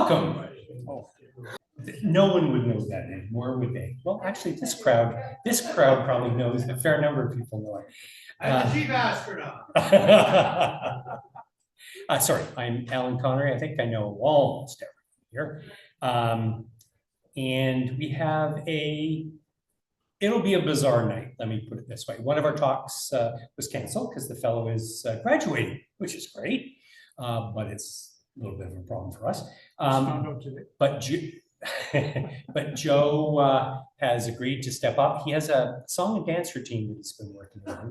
Welcome. Oh, no one would know that anymore, would they? Well, actually, this crowd probably knows. A fair number of people know it. I'm the chief astronaut. Sorry, I'm Alan Connery. I think I know almost everyone here. And we have it'll be a bizarre night, let me put it this way. One of our talks was canceled because the fellow is graduating, which is great, but it's a little bit of a problem for us. But Joe has agreed to step up. He has a song and dance routine that he's been working on.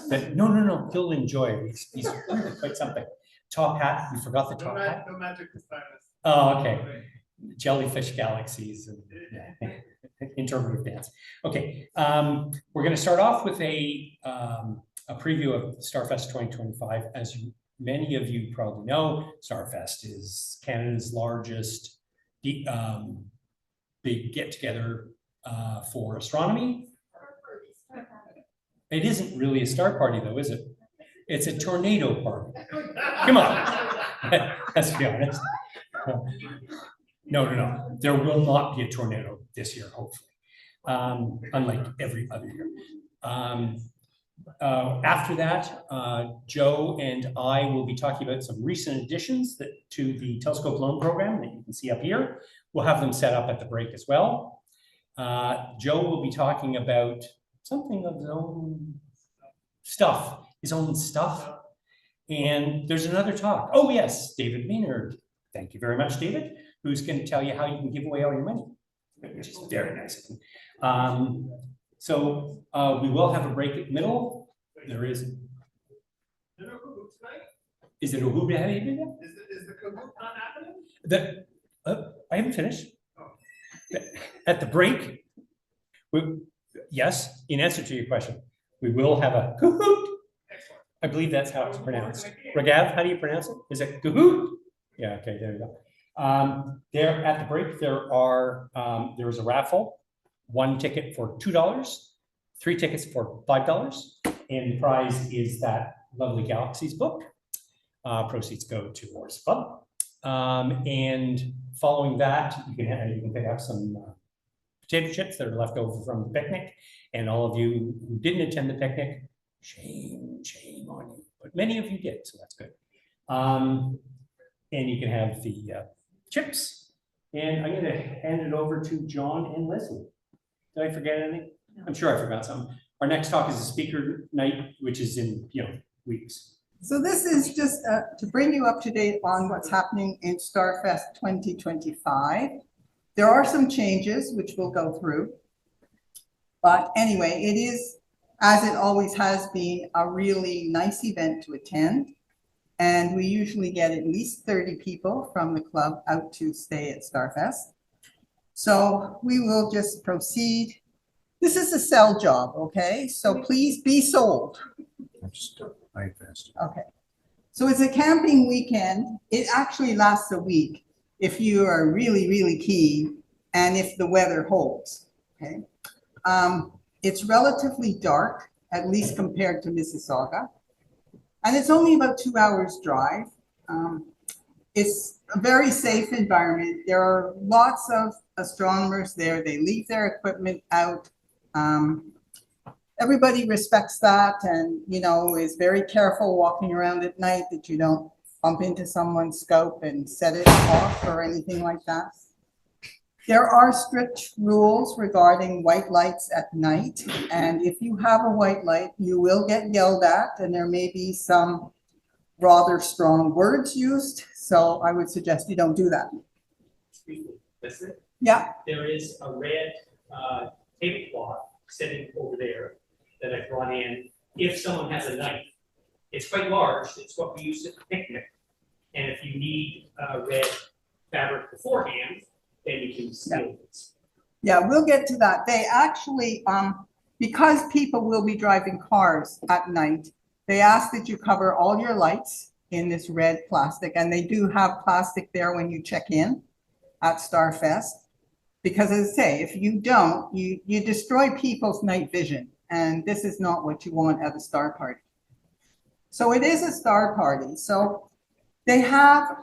That no, he'll enjoy. He's really quite something. Top hat. You forgot the top hat. No magic this time. Oh, okay. Jellyfish galaxies and interpretive dance. Okay, we're going to start off with a preview of Starfest 2025. As many of you probably know, Starfest is Canada's largest big get-together for astronomy. It isn't really a star party, though, is it? It's a tornado party. Come on, let's be honest. No. There will not be a tornado this year, hopefully, unlike every other year. After that, Joe and I will be talking about some recent additions to the telescope loan program that you can see up here. We'll have them set up at the break as well. Joe will be talking about something of his own stuff. And there's another talk. Oh, yes, David Maynard. Thank you very much, David, who's going to tell you how you can give away all your money, which is very nice. So we will have a break at the middle. There is. Is it a hoop tonight? Is the cahoot not happening? I haven't finished. Oh. At the break, yes, in answer to your question, we will have a cahoot. I believe that's how it's pronounced. Ragav, how do you pronounce it? Is it cahoot? Yeah, okay, there you go. There at the break, there is a raffle. 1 ticket for $2, 3 tickets for $5, and the prize is that lovely Galaxies book. Proceeds go to Wars Club. And following that, you can pick up some potato chips that are left over from the picnic. And all of you who didn't attend the picnic, shame on you. But many of you did, so that's good. And you can have the chips. And I'm going to hand it over to John and Leslie. Did I forget anything? No. I'm sure I forgot something. Our next talk is a speaker night, which is in weeks. So this is just to bring you up to date on what's happening in Starfest 2025. There are some changes which we'll go through. But anyway, it is, as it always has been, a really nice event to attend. And we usually get at least 30 people from the club out to stay at Starfest. So we will just proceed. This is a sell job, okay? So please be sold. Okay. So it's a camping weekend. It actually lasts a week if you are really, really keen and if the weather holds, okay? It's relatively dark, at least compared to Mississauga. And it's only about 2 hours drive. It's a very safe environment. There are lots of astronomers there. They leave their equipment out. Everybody respects that and, is very careful walking around at night that you don't bump into someone's scope and set it off or anything like that. There are strict rules regarding white lights at night. And if you have a white light, you will get yelled at and there may be some rather strong words used. So I would suggest you don't do that. Listen. Yeah. There is a red tablecloth sitting over there that I've brought in. If someone has a knife, it's quite large. It's what we use at the picnic. And if you need red fabric beforehand, then you can steal it. Yeah, we'll get to that. They actually, because people will be driving cars at night, they ask that you cover all your lights in this red plastic. And they do have plastic there when you check in at Starfest. Because as I say, if you don't, you destroy people's night vision. And this is not what you want at a star party. So it is a star party. So they have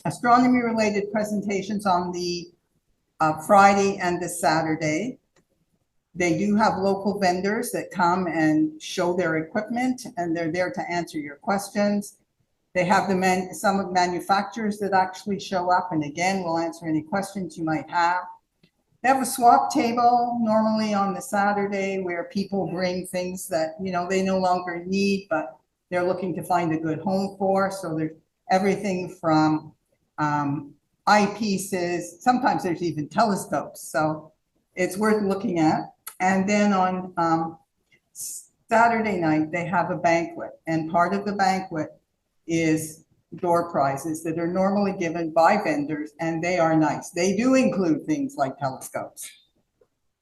astronomy-related presentations on the Friday and the Saturday. They do have local vendors that come and show their equipment, and they're there to answer your questions. They have some of the manufacturers that actually show up, and again, will answer any questions you might have. They have a swap table normally on the Saturday where people bring things that, you know, they no longer need, but they're looking to find a good home for. So there's everything from eyepieces, sometimes there's even telescopes. So it's worth looking at. And then on Saturday night, they have a banquet, and part of the banquet is door prizes that are normally given by vendors, and they are nice. They do include things like telescopes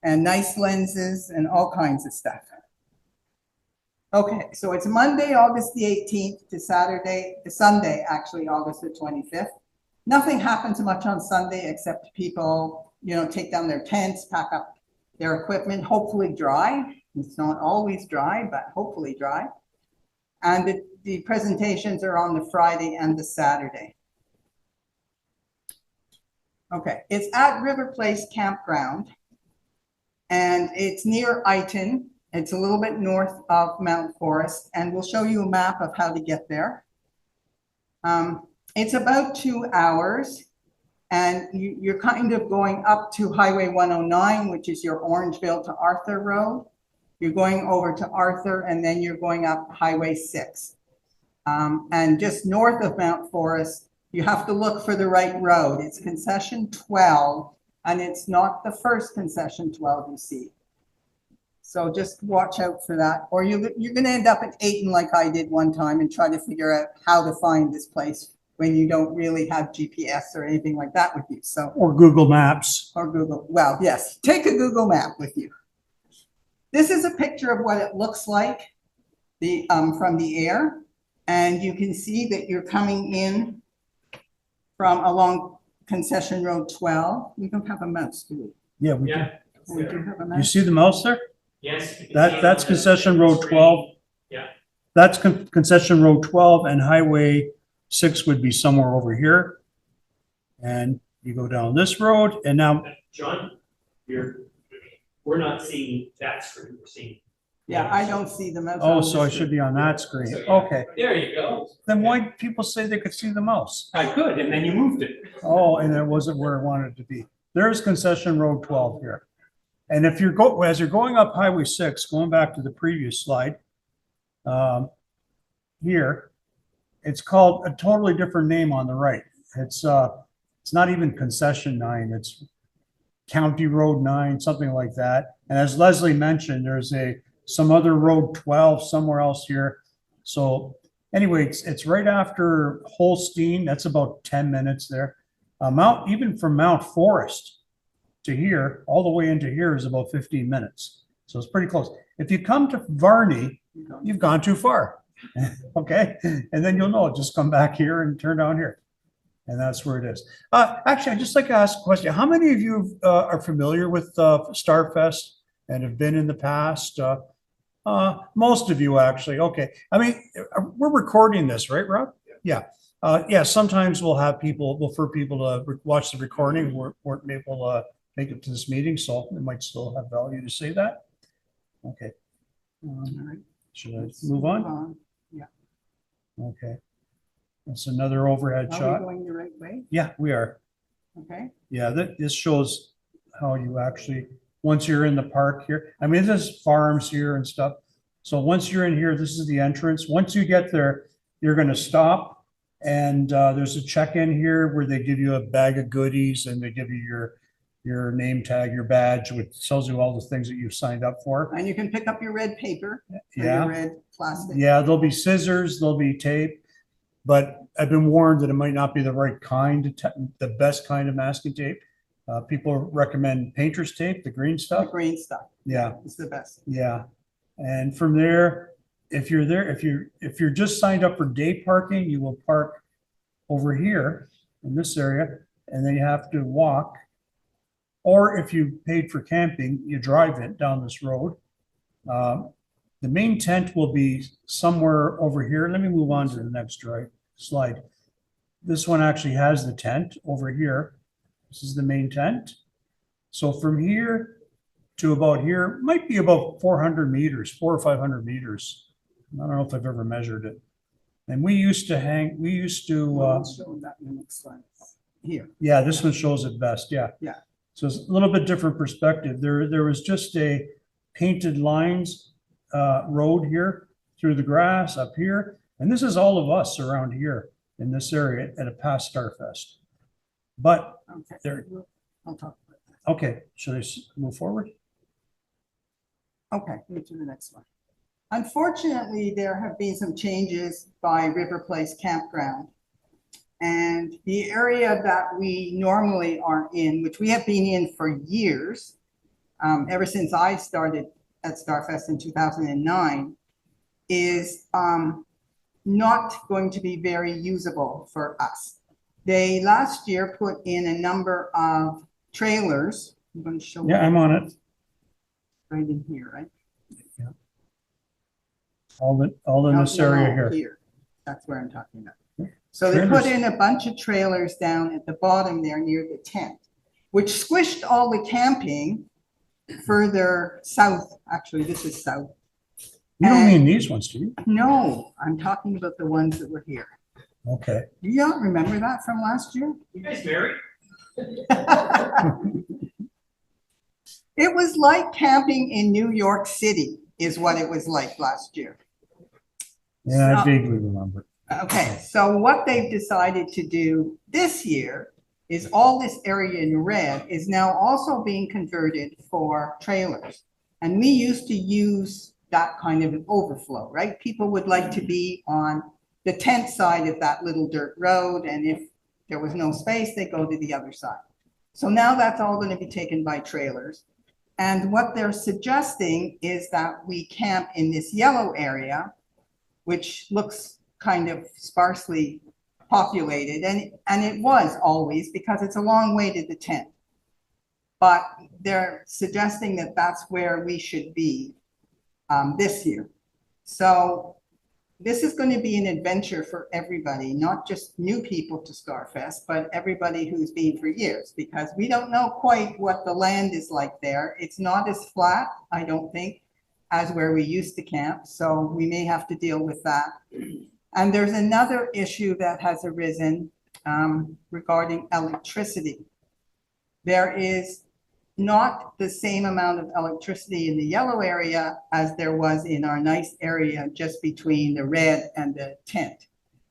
and nice lenses and all kinds of stuff. Okay, so it's Monday, August the 18th to Sunday, actually, August the 25th. Nothing happens much on Sunday except people, you know, take down their tents, pack up their equipment, hopefully dry. It's not always dry, but hopefully dry. And the presentations are on the Friday and the Saturday. Okay, it's at River Place Campground, and it's near Iton. It's a little bit north of Mount Forest, and we'll show you a map of how to get there. It's about 2 hours, and you're kind of going up to Highway 109, which is your Orangeville to Arthur Road. You're going over to Arthur, and then you're going up Highway 6. And just north of Mount Forest, you have to look for the right road. It's concession 12, and it's not the first concession 12 you see. So just watch out for that. Or you're going to end up at Ayton like I did one time and try to figure out how to find this place when you don't really have GPS or anything like that with you. So, Or Google Maps. or Google, well, yes, take a Google map with you. This is a picture of what it looks like from the air. And you can see that you're coming in from along Concession Road 12. We don't have a mouse, do we? Yeah, we do. Yeah. We do have a You mouse. see the mouse there? Yes. you can see it That's on the concession road screen. 12. Yeah. That's concession road 12, and highway 6 would be somewhere over here. And you go down this road, and now, John, we're not seeing that screen, we're seeing. Yeah, I don't see the mouse. oh, on so I this should be on that screen. So, yeah. Okay. There you go. Then why did people say they could see the mouse? I could, and then you moved it. Oh, and it wasn't where I wanted it to be. There's concession road 12 here. And if you're as you're going up Highway 6, going back to the previous slide, here, it's called a totally different name on the right. It's not even concession 9, it's County Road 9, something like that. And as Leslie mentioned, there's some other road 12 somewhere else here. So anyway, it's right after Holstein. That's about 10 minutes there. Even from Mount Forest to here, all the way into here is about 15 minutes. So it's pretty close. If you come to Varney, you've gone too far. Okay. And then you'll know, just come back here and turn down here. And that's where it is. Actually, I'd just like to ask a question. How many of you are familiar with Starfest and have been in the past? Most of you, actually. Okay. I mean, we're recording this, right, Rob? Yeah. Yeah. Sometimes we'll have people, for people to watch the recording who weren't able to make it to this meeting, so it might still have value to say that. Okay. All right. Should I move on? Yeah. Okay. That's another overhead Are shot. we going the right way? Yeah, we are. Okay. Yeah, this shows how you actually, once you're in the park here, I mean, there's farms here and stuff. So once you're in here, this is the entrance. Once you get there, you're going to stop, and there's a check-in here where they give you a bag of goodies, and they give you your name tag, your badge, which tells you all the things that you've signed up for. And you can pick up your red paper, or Yeah. your red plastic. Yeah, there'll be scissors, there'll be tape, but I've been warned that it might not be the right kind, the best kind of masking tape. People recommend painter's tape, the green The stuff. green stuff. Yeah, It's the best. yeah. And from there, if you're just signed up for day parking, you will park over here in this area, and then you have to walk. Or if you paid for camping, you drive it down this road. The main tent will be somewhere over here. Let me move on to the next slide. this one actually has the tent over here. This is the main tent. So from here to about here, might be about 400 meters, 400 or 500 meters. I don't know if I've ever measured it. And we used to, Show that in the next slide. Here. yeah, this one shows it best, yeah. Yeah. So it's a little bit different perspective. There was just a painted lines road here through the grass up here. And this is all of us around here in this area at a past Starfest. But Okay. there, I'll talk about that. okay, should I move forward? Okay, move to the next one. Unfortunately, there have been some changes by River Place Campground. And the area that we normally are in, which we have been in for years, ever since I started at Starfest in 2009, is not going to be very usable for us. They last year put in a number of trailers. I'm going to show Yeah, I'm on it. right in here, right? All in this No, area no, here. That's where I'm talking about. So they put Trailers. in a bunch of trailers down at the bottom there near the tent, which squished all the camping further south. Actually, this is south. You don't mean these ones, do you? No, I'm talking about the ones that were here. Okay. You don't remember that from last year? You guys married? It was like camping in New York City is what it was like last year. Yeah, I So- vaguely remember. Okay, so what they've decided to do this year is all this area in red is now also being converted for trailers. And we used to use that kind of an overflow, right? People would like to be on the tent side of that little dirt road, and if there was no space, they go to the other side. So now that's all going to be taken by trailers. And what they're suggesting is that we camp in this yellow area, which looks kind of sparsely populated, and it was always, because it's a long way to the tent. But they're suggesting that that's where we should be this year. So this is going to be an adventure for everybody, not just new people to Starfest, but everybody who's been for years, because we don't know quite what the land is like there. It's not as flat, I don't think, as where we used to camp, so we may have to deal with that. And there's another issue that has arisen regarding electricity. There is not the same amount of electricity in the yellow area as there was in our nice area just between the red and the tent.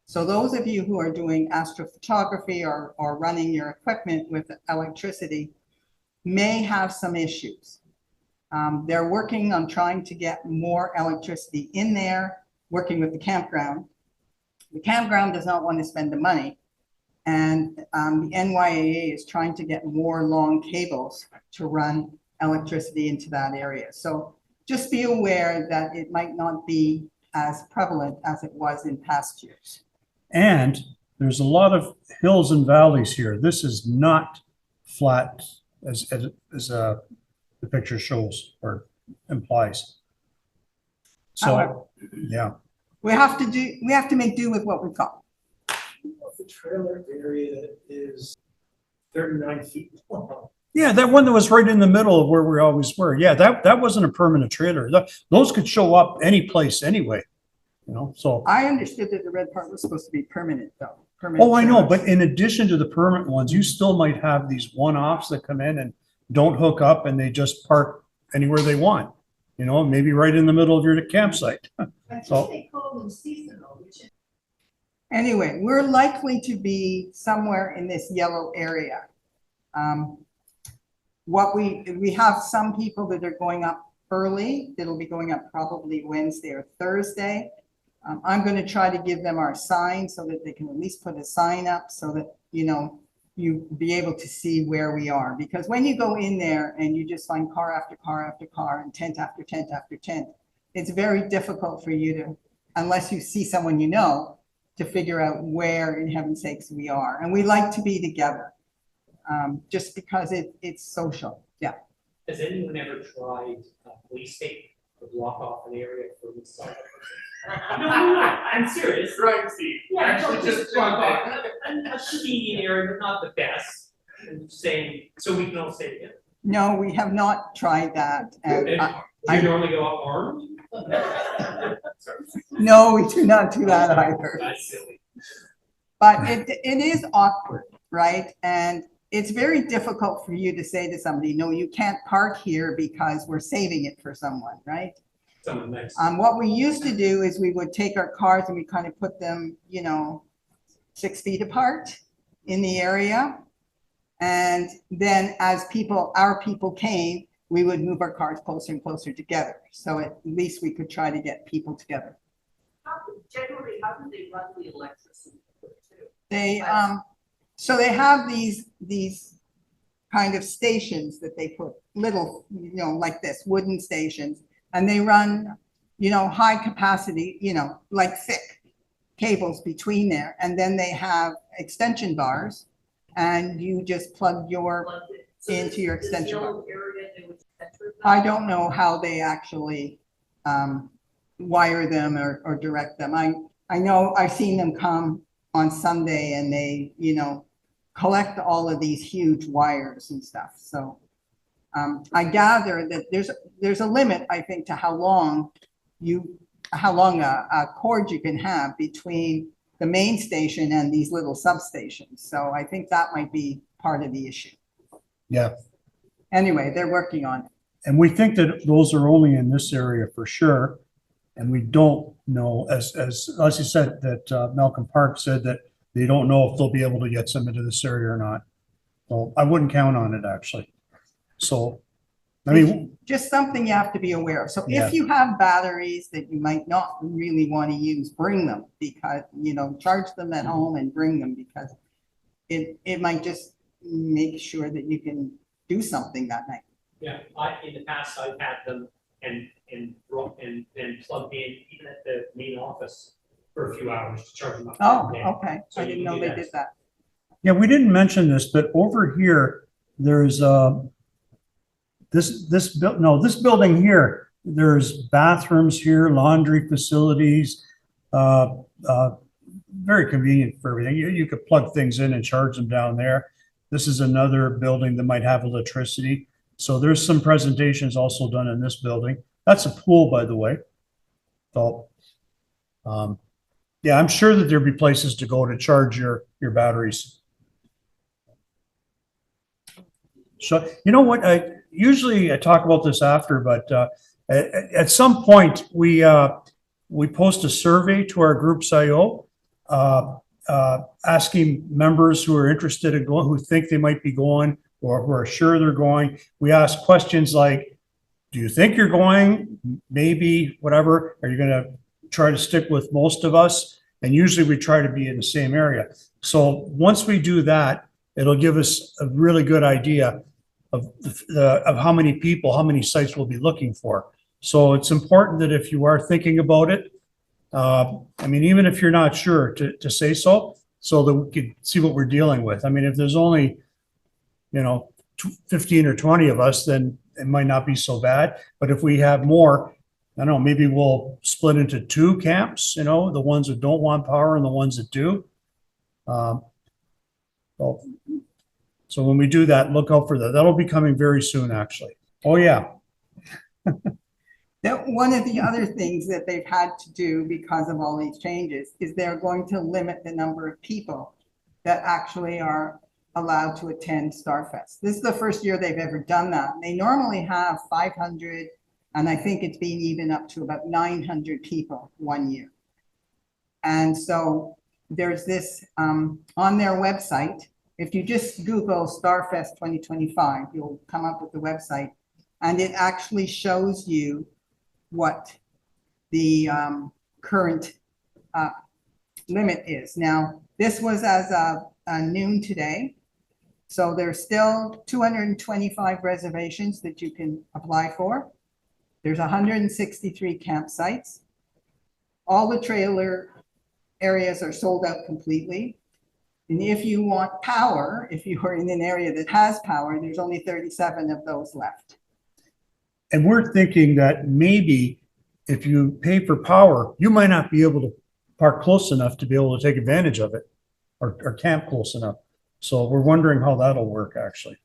So those of you who are doing astrophotography or running your equipment with electricity may have some issues. They're working on trying to get more electricity in there, working with the campground. The campground does not want to spend the money. And the NYAA is trying to get more long cables to run electricity into that area. So just be aware that it might not be as prevalent as it was in past years. And there's a lot of hills and valleys here. This is not flat as the picture shows or implies. So, yeah. We have to make do with what we've got. The trailer area is 39 feet long. Yeah, that one that was right in the middle of where we always were. Yeah, that wasn't a permanent trailer. Those could show up any place anyway, you know, so. I understood that the red part was supposed to be permanent though. Permanent Oh, I know, trailers. but in addition to the permanent ones, you still might have these one-offs that come in and don't hook up and they just park anywhere they want. You know, maybe right in the middle of your campsite. So- They call them seasonal, which is. Anyway, we're likely to be somewhere in this yellow area. We have some people that are going up early, that'll be going up probably Wednesday or Thursday. I'm going to try to give them our sign so that they can at least put a sign up so that, you know, you be able to see where we are. Because when you go in there and you just find car after car after car and tent after tent after tent, it's very difficult for you to, unless you see someone you know, to figure out where in heaven's sakes we are. And we like to be together, just because it's social. Yeah. Has anyone ever tried police tape to block off an area for the site? I'm serious. Right, Steve. Yeah, Actually, no, just well, jump in. a convenient area, but not the best. And saying, so we can all stay together. No, we have not tried that. And And I- you normally go up armed? no, we do not do that either. That's silly. But it is awkward, right? And it's very difficult for you to say to somebody, no, you can't park here because we're saving it for someone, right? Someone nice. What we used to do is we would take our cars and we kind of put them, 6 feet apart in the area. And then as our people came, we would move our cars closer and closer together. So at least we could try to get people together. Generally, how do they run the electricity? They, so they have these kind of stations that they put little, like this, wooden stations, and they run, high capacity, like thick cables between there. And then they have extension bars and you just plug your, into your extension bar. I don't know how they actually wire them or direct them. I know I've seen them come on Sunday and they, collect all of these huge wires and stuff. So I gather that there's a limit, I think, to how long a cord you can have between the main station and these little substations. So I think that might be part of the issue. Yeah. Anyway, they're working on it. And we think that those are only in this area for sure. And we don't know, as Leslie said, that Malcolm Park said that they don't know if they'll be able to get some into this area or not. So I wouldn't count on it, actually. So, I mean, Just something you have to be aware of. So Yeah. if you have batteries that you might not really want to use, bring them because, charge them at home and bring them because it might just make sure that you can do something that night. Yeah, in the past, I've had them and plugged in even at the main office for a few hours to charge them up. Oh, Yeah. okay. So I you didn't can know do they that. did that. yeah, we didn't mention this, but over here, there's this building here, there's bathrooms here, laundry facilities, very convenient for everything. You could plug things in and charge them down there. This is another building that might have electricity. So there's some presentations also done in this building. That's a pool, by the way. So, yeah, I'm sure that there'd be places to go to charge your batteries. So, you know what, usually I talk about this after, but at some point, we post a survey to our group's IO, asking members who are interested in going, who think they might be going, or who are sure they're going. We ask questions like, do you think you're going? Maybe, whatever. Are you going to try to stick with most of us? And usually we try to be in the same area. So once we do that, it'll give us a really good idea of how many people, how many sites we'll be looking for. So it's important that if you are thinking about it, I mean, even if you're not sure, to say so that we can see what we're dealing with. I mean, if there's only, 15 or 20 of us, then it might not be so bad. But if we have more, I don't know, maybe we'll split into 2 camps, the ones that don't want power and the ones that do. Well, so when we do that, look out for that. That'll be coming very soon, actually. Oh, yeah. One of the other things that they've had to do because of all these changes is they're going to limit the number of people that actually are allowed to attend Starfest. This is the first year they've ever done that. They normally have 500, and I think it's been even up to about 900 people one year. And so there's this on their website. If you just Google Starfest 2025, you'll come up with the website, and it actually shows you what the current limit is. Now, this was as of noon today. So there's still 225 reservations that you can apply for. There's 163 campsites. All the trailer areas are sold out completely. And if you want power, if you are in an area that has power, there's only 37 of those left. And we're thinking that maybe if you pay for power, you might not be able to park close enough to be able to take advantage of it or camp close enough. So we're wondering how that'll work, actually.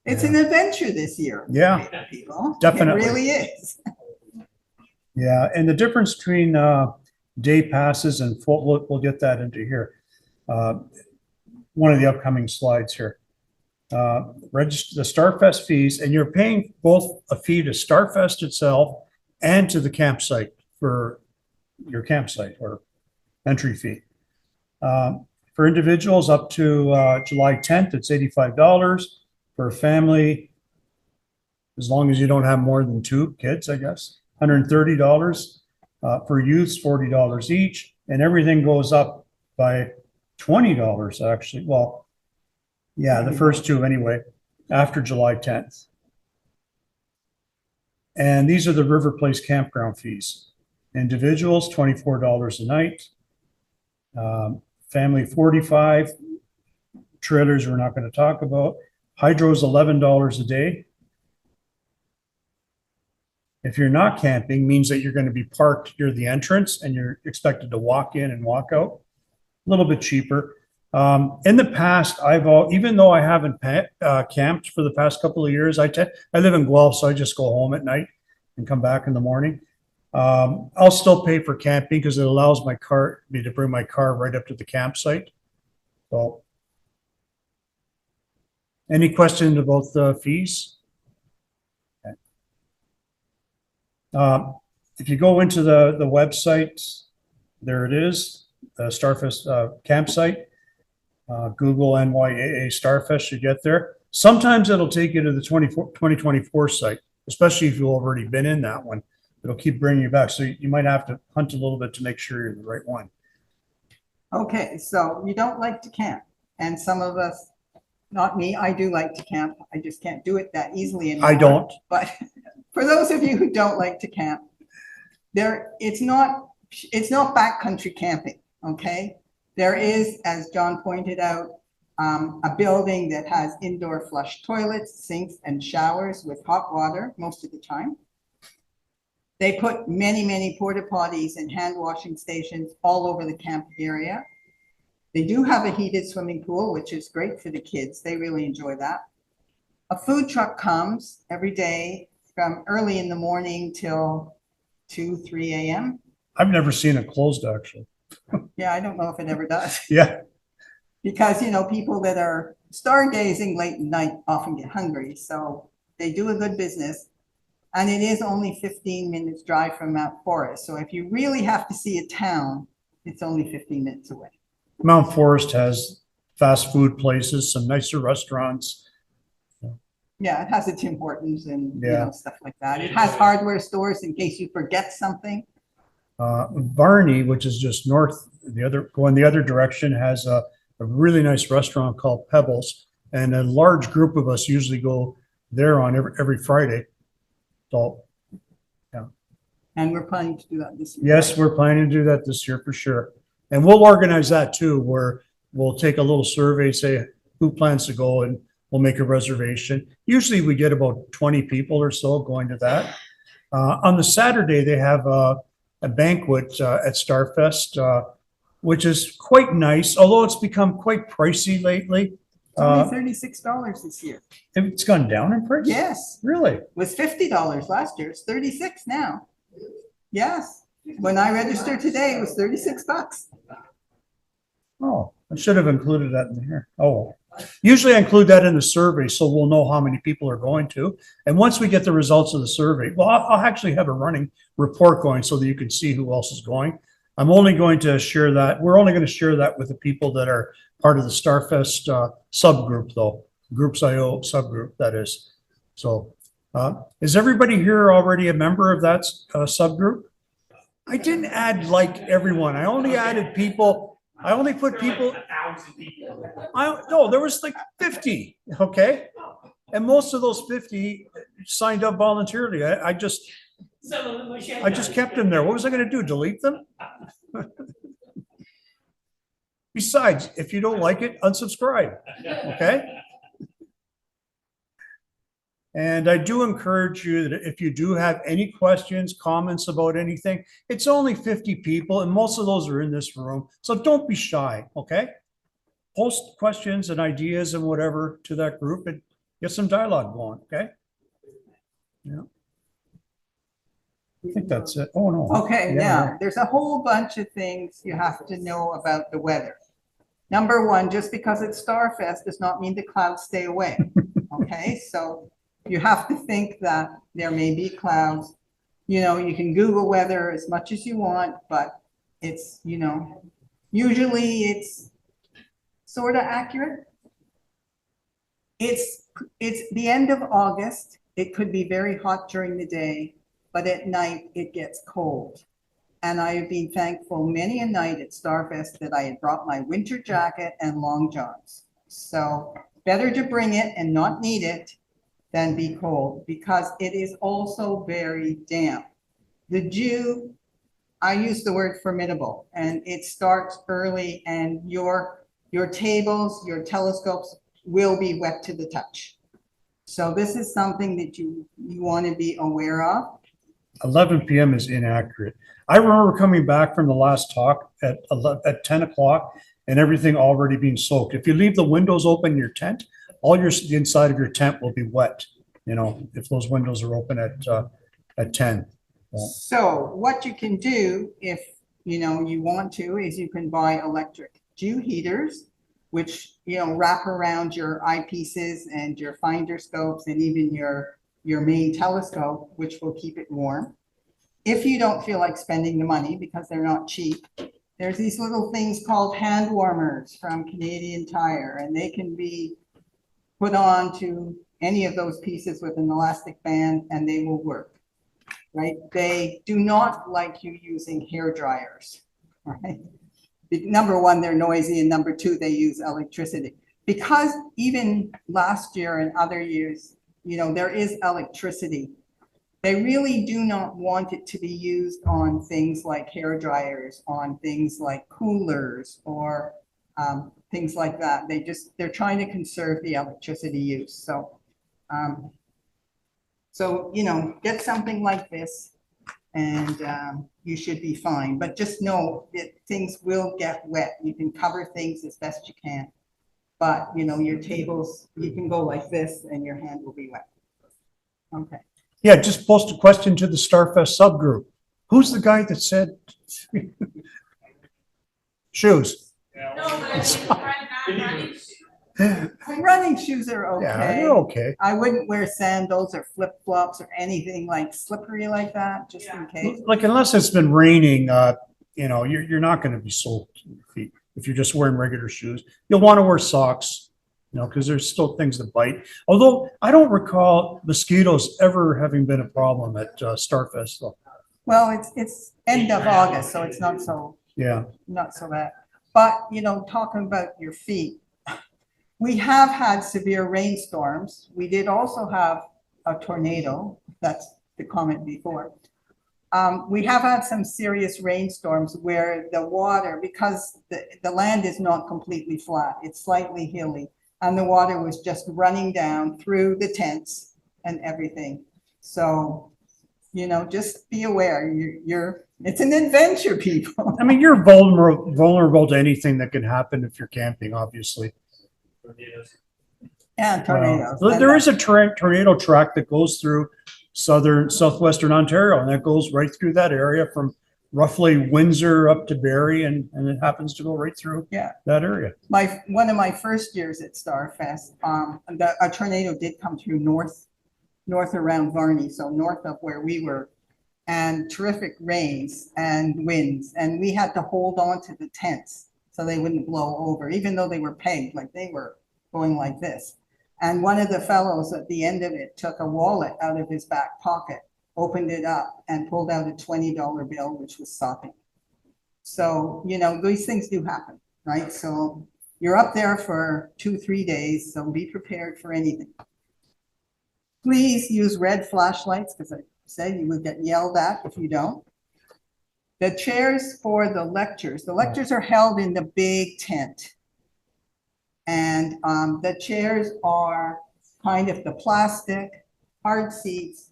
It's an adventure this year. Yeah, People. definitely. It really is. Yeah, and the difference between day passes and full, we'll get that into here. One of the upcoming slides here. Register the Starfest fees, and you're paying both a fee to Starfest itself and to the campsite for your campsite or entry fee. For individuals up to July 10th, it's $85. For a family, as long as you don't have more than 2 kids, I guess, $130. For youths, $40 each, and everything goes up by $20 actually. Well, yeah, the first 2 anyway, after July 10th. And these are the River Place campground fees. Individuals, $24 a night. Family, $45. Trailers we're not going to talk about. Hydro is $11 a day. If you're not camping, means that you're going to be parked near the entrance and you're expected to walk in and walk out. A little bit cheaper. In the past, even though I haven't camped for the past couple of years, I live in Guelph, so I just go home at night and come back in the morning. I'll still pay for camping because it allows me to bring my car right up to the campsite. So, any questions about the fees? Okay. If you go into the website, there it is, the Starfest campsite. Google NYAA Starfest, you get there. Sometimes it'll take you to the 2024 site, especially if you've already been in that one. It'll keep bringing you back. So you might have to hunt a little bit to make sure you're the right one. Okay, so you don't like to camp, and some of us, not me, I do like to camp. I just can't do it that easily anymore. I don't. But for those of you who don't like to camp, it's not backcountry camping, okay? There is, as John pointed out, a building that has indoor flush toilets, sinks, and showers with hot water most of the time. They put many, many porta potties and hand washing stations all over the camp area. They do have a heated swimming pool, which is great for the kids. They really enjoy that. A food truck comes every day from early in the morning till 2, 3 a.m. I've never seen it closed, actually. Yeah, I don't know if it ever does. Yeah. Because, people that are stargazing late at night often get hungry. So they do a good business. And it is only 15 minutes drive from Mount Forest. So if you really have to see a town, it's only 15 minutes away. Mount Forest has fast food places, some nicer restaurants. Yeah, it has a Tim Hortons and Yeah. stuff like that. It has hardware stores in case you forget something. Varney, which is just north, going the other direction, has a really nice restaurant called Pebbles, and a large group of us usually go there on every Friday. So, yeah. And we're planning to do that this year. Yes, we're planning to do that this year for sure, and we'll organize that too, where we'll take a little survey, say who plans to go, and we'll make a reservation. Usually, we get about 20 people or so going to that. On the Saturday, they have a banquet at Starfest, which is quite nice, although it's become quite pricey lately. It's only $36 this year. It's gone down in price? Yes, Really? it was $50 last year. It's 36 now. Yes. When I registered today, it was 36 bucks. Oh, I should have included that in here. Oh, usually I include that in the survey so we'll know how many people are going to. And once we get the results of the survey, well, I'll actually have a running report going so that you can see who else is going. I'm only going to share that. We're only going to share that with the people that are part of the Starfest subgroup, though. Groups.io subgroup, that is. So is everybody here already a member of that subgroup? I didn't add like everyone. I only added people. I only put people. 1,000 people. No, there was like 50, okay? And most of those 50 signed up voluntarily. I just kept them there. What was I going to do? Delete them? Besides, if you don't like it, unsubscribe, okay? And I do encourage you that if you do have any questions, comments about anything, it's only 50 people and most of those are in this room. So don't be shy, okay? Post questions and ideas and whatever to that group and get some dialogue going, okay? Yeah. I think that's it. Oh, no. Okay, Yeah, now, there's a whole bunch of things you have to know about the weather. Number one, just because it's Starfest does not mean the clouds stay away. Okay, so you have to think that there may be clouds. You know, you can Google weather as much as you want, but it's, you know, usually it's sort of accurate. It's the end of August. It could be very hot during the day, but at night it gets cold. And I have been thankful many a night at Starfest that I had brought my winter jacket and long johns. So better to bring it and not need it than be cold, because it is also very damp. The dew, I use the word formidable, and it starts early, and your tables, your telescopes will be wet to the touch. So this is something that you want to be aware of. 11 p.m. is inaccurate. I remember coming back from the last talk at 10 o'clock and everything already being soaked. If you leave the windows open in your tent, the inside of your tent will be wet, you know, if those windows are open at 10. So what you can do if, you know, you want to, is you can buy electric dew heaters, which, you know, wrap around your eyepieces and your finder scopes and even your main telescope, which will keep it warm. If you don't feel like spending the money, because they're not cheap, there's these little things called hand warmers from Canadian Tire, and they can be put on to any of those pieces with an elastic band and they will work, right? They do not like you using hair dryers, right? Number one, they're noisy, and number two, they use electricity. Because even last year and other years, you know, there is electricity. They really do not want it to be used on things like hair dryers, on things like coolers, or things like that. They're trying to conserve the electricity use. So, you know, get something like this and you should be fine. But just know that things will get wet. You can cover things as best you can. But, you know, your tables, you can go like this and your hand will be wet. Okay. Yeah, just post a question to the Starfest subgroup. Who's the guy that said shoes? Running shoes are Yeah, okay. they're okay. I wouldn't wear sandals or flip-flops or anything like slippery like that, just in case. Like, unless it's been raining, you know, you're not going to be soaked in your feet if you're just wearing regular shoes. You'll want to wear socks, you know, because there's still things that bite. Although I don't recall mosquitoes ever having been a problem at Starfest, though. Well, it's end of August, so it's not so bad. But, you know, talking about your feet, we have had severe rainstorms. We did also have a tornado. That's the comment before. We have had some serious rainstorms where the water, because the land is not completely flat, it's slightly hilly, and the water was just running down through the tents and everything. So, you know, just be aware. It's an adventure, people. I mean, you're vulnerable to anything that can happen if you're camping, obviously. And tornadoes. There is a tornado track that goes through southwestern Ontario, and that goes right through that area from roughly Windsor up to Barrie, and it happens to go right through that area. One of my first years at Starfest, a tornado did come through north around Varney, so north of where we were, and terrific rains and winds, and we had to hold on to the tents so they wouldn't blow over, even though they were pegged, like they were going like this. And one of the fellows at the end of it took a wallet out of his back pocket, opened it up, and pulled out a $20 bill, which was sopping. So, you know, these things do happen, right? So you're up there for 2-3 days, so be prepared for anything. Please use red flashlights, because I said you would get yelled at if you don't. The chairs for the lectures are held in the big tent. And the chairs are kind of the plastic. hard seats,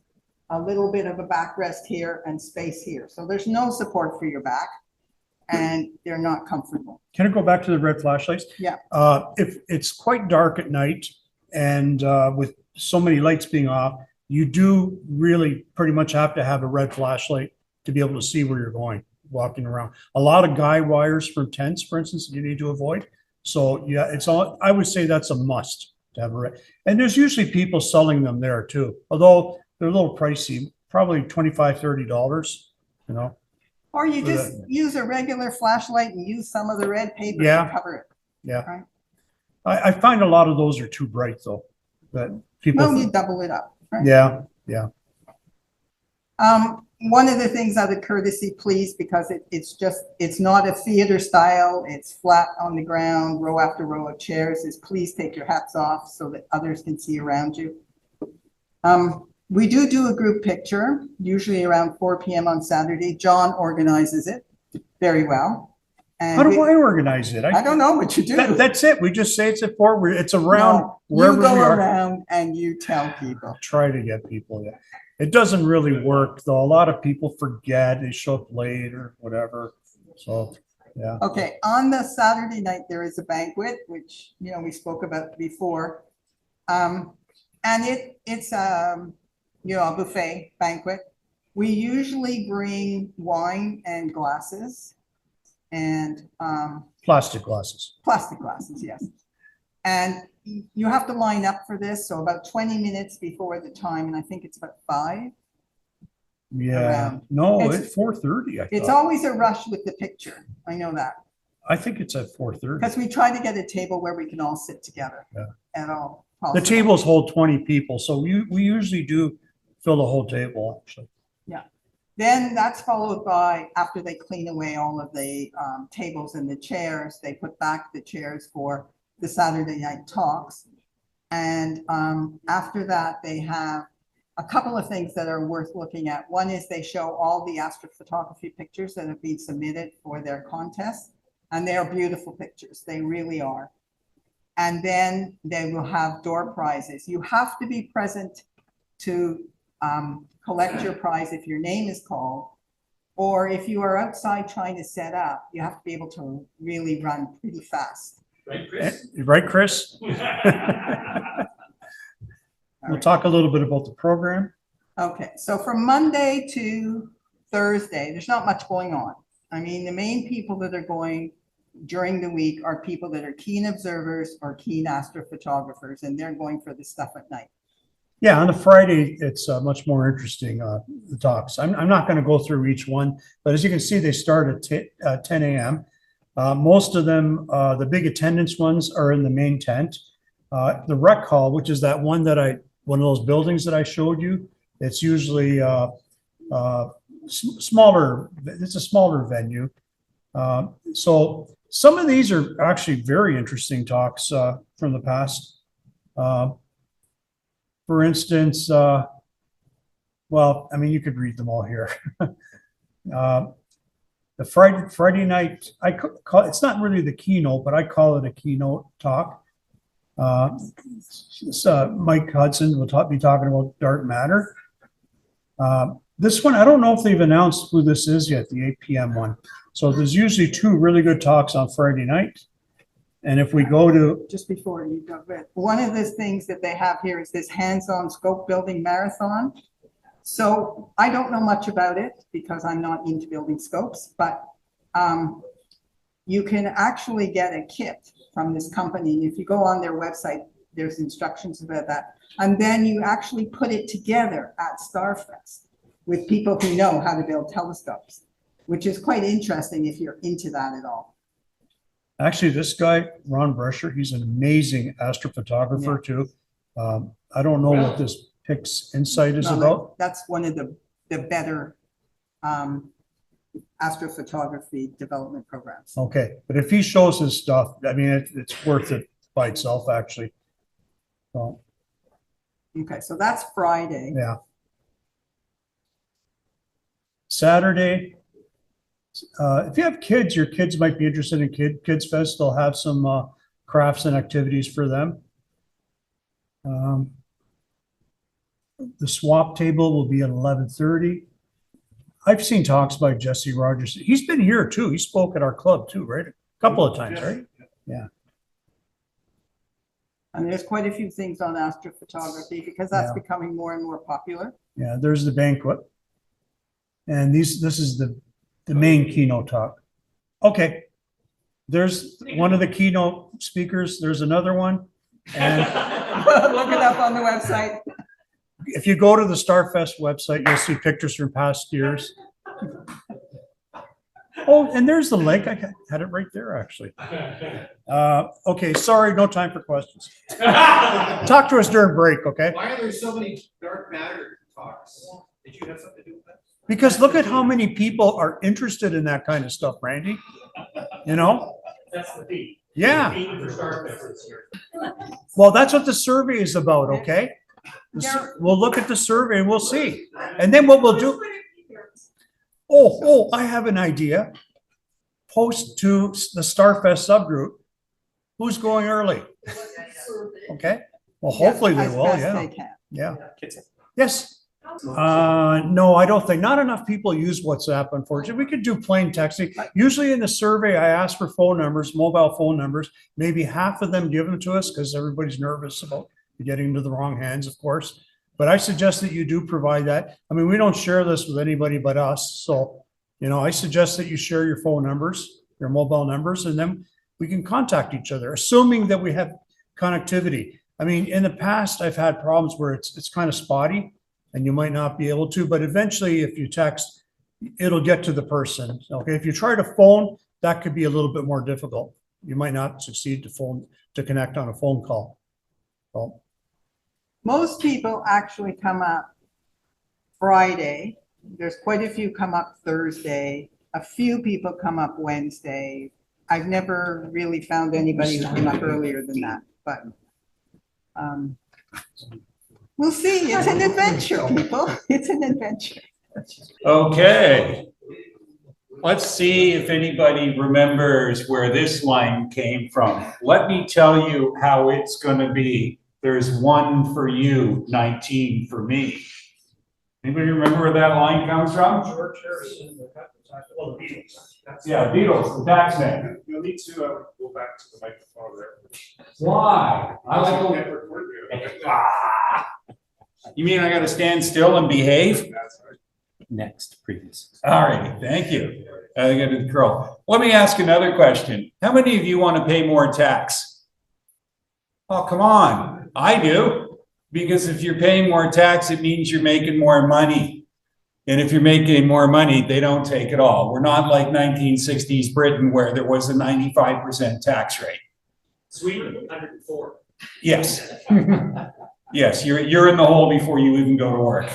a little bit of a backrest here and space here. So there's no support for your back and they're not comfortable. Can I go back to the red flashlights? Yeah. If it's quite dark at night and with so many lights being off, you do really pretty much have to have a red flashlight to be able to see where you're going, walking around. A lot of guy wires from tents, for instance, you need to avoid. So yeah, it's all, I would say that's a must to have a red. And there's usually people selling them there too, although they're a little pricey, probably $25, $30, you know? Or you For just use a regular flashlight and use some of the red paper Yeah. to cover it. Yeah. Right. I find a lot of those are too bright though, that people. Well, you double it up, right? Yeah, yeah. One of the things out of courtesy, please, because it's not a theater style, it's flat on the ground, row after row of chairs, is please take your hats off so that others can see around you. We do a group picture, usually around 4 p.m. on Saturday. John organizes it very well. How And do I organize it? I don't know what you do. That's it. We just say it's at 4. It's around No, wherever you we go are. around and you tell people. Try to get people. Yeah. It doesn't really work though. A lot of people forget, they show up late or whatever. So, yeah. Okay, on the Saturday night, there is a banquet, which, you know, we spoke about before. And it's you know, a buffet banquet. We usually bring wine and glasses and Plastic glasses. plastic glasses, yes. And you have to line up for this, so about 20 minutes before the time, and I think it's about 5. Yeah. Around. No, It's- it's 4:30. I It's thought. always a rush with the picture, I know that, I think it's at 4:30. because we try to get a table where we can all sit together Yeah. at all. The possible. tables hold 20 people, so we usually do fill the whole table actually. Then that's followed by, after they clean away all of the tables and the chairs, they put back the chairs for the Saturday night talks. And after that, they have a couple of things that are worth looking at. One is they show all the astrophotography pictures that have been submitted for their contest. And they are beautiful pictures. They really are. And then they will have door prizes. You have to be present to collect your prize if your name is called, or if you are outside trying to set up, you have to be able to really run pretty fast. Right, Chris? Right, Chris? We'll talk a little bit about the program. Okay, so from Monday to Thursday, there's not much going on. I mean, the main people that are going during the week are people that are keen observers or keen astrophotographers, and they're going for the stuff at night. Yeah, on the Friday, it's much more interesting, the talks. I'm not going to go through each one, but as you can see, they start at 10 a.m. Most of them, the big attendance ones are in the main tent. The rec hall, which is that one one of those buildings that I showed you, it's usually smaller. It's a smaller venue. So some of these are actually very interesting talks from the past. For instance, well, I mean, you could read them all here. The Friday night, I call it's not really the keynote, but I call it a keynote talk. Mike Hudson will be talking about dark matter. This one, I don't know if they've announced who this is yet, the 8 p.m. one. So there's usually 2 really good talks on Friday night. And if we go to, Just before you go, one of the things that they have here is this hands-on scope building marathon. So I don't know much about it because I'm not into building scopes, but you can actually get a kit from this company. If you go on their website, there's instructions about that. And then you actually put it together at Starfest with people who know how to build telescopes, which is quite interesting if you're into that at all. actually, this guy, Ron Brescher, he's an amazing astrophotographer too. I don't know what this PIX Insight is No, about. That's one of the better astrophotography development programs. Okay, but if he shows his stuff, I mean, it's worth it by itself, actually. So, Okay, so that's Friday. yeah. Saturday, if you have kids, your kids might be interested in Kids Fest. They'll have some crafts and activities for them. The swap table will be at 11:30. I've seen talks by Jesse Rogers. He's been here too. He spoke at our club too, right? A couple of times, right? And there's quite a few things on astrophotography because that's Yeah. becoming more and more popular. Yeah, there's the banquet. And this is the main keynote talk. Okay. There's one of the keynote speakers. There's another one. And Look it up on the website. if you go to the Starfest website, you'll see pictures from past years. Oh, and there's the link. I had it right there, actually. Okay, sorry, no time for questions. Talk to us during break, okay? Why are there so many dark matter talks? Did you have something to do with that? Because look at how many people are interested in that kind of stuff, Randy. You know? That's the theme. Yeah. The theme for Starfest this year. Well, that's what the survey is about, okay? Yeah. We'll look at the survey and we'll see. And then what we'll do. Oh, I have an idea. Post to the Starfest subgroup. Who's going early? Okay. Well, hopefully they As will, best yeah. they can. Yeah. Kids. Yes. No, I don't think, not enough people use WhatsApp, unfortunately. We could do plain texting. Usually in the survey, I ask for phone numbers, mobile phone numbers. Maybe half of them give them to us because everybody's nervous about getting into the wrong hands, of course. But I suggest that you do provide that. I mean, we don't share this with anybody but us. So, you know, I suggest that you share your phone numbers, your mobile numbers, and then we can contact each other, assuming that we have connectivity. I mean, in the past, I've had problems where it's kind of spotty and you might not be able to, but eventually if you text, it'll get to the person. Okay, if you try to phone, that could be a little bit more difficult. You might not succeed to connect on a phone call. So, Most people actually come up Friday. There's quite a few come up Thursday. A few people come up Wednesday. I've never really found anybody who came up earlier than that, but we'll see. It's an adventure, people. It's an adventure. Okay. Let's see if anybody remembers where this line came from. Let me tell you how it's going to be. There's 1 for you, 19 for me. Anybody remember where that line comes from? George Harrison, well, the Beatles. Yeah, Beatles, the tax man. You'll need to go back to the microphone there. Why? I like Can't to. record you. Ah. You mean I got to stand still and behave? That's right. Next, previous. All right, thank you. I got to curl. Let me ask another question. How many of you want to pay more tax? Oh, come on. I do. Because if you're paying more tax, it means you're making more money. And if you're making more money, they don't take it all. We're not like 1960s Britain where there was a 95% tax rate. Sweden, 104. Yes. Yes, you're in the hole before you even go to work.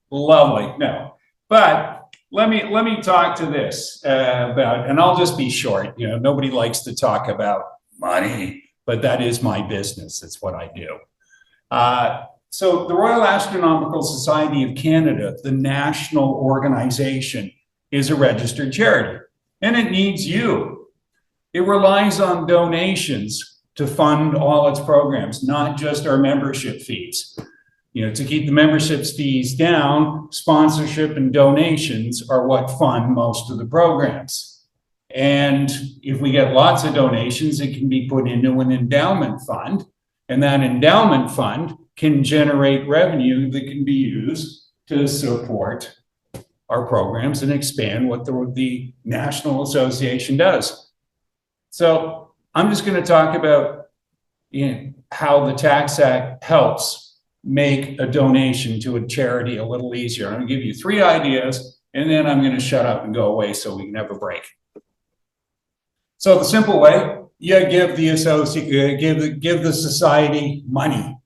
Lovely. No. But let me talk to this about, and I'll just be short. You know, nobody likes to talk about money, but that is my business. It's what I do. So the Royal Astronomical Society of Canada, the national organization, is a registered charity, and it needs you. It relies on donations to fund all its programs, not just our membership fees. You know, to keep the membership fees down, sponsorship and donations are what fund most of the programs. And if we get lots of donations, it can be put into an endowment fund, and that endowment fund can generate revenue that can be used to support our programs and expand what the National Association does. So I'm just going to talk about how the Tax Act helps make a donation to a charity a little easier. I'm going to give you 3 ideas, and then I'm going to shut up and go away so we can have a break. So the simple way, you give the society money.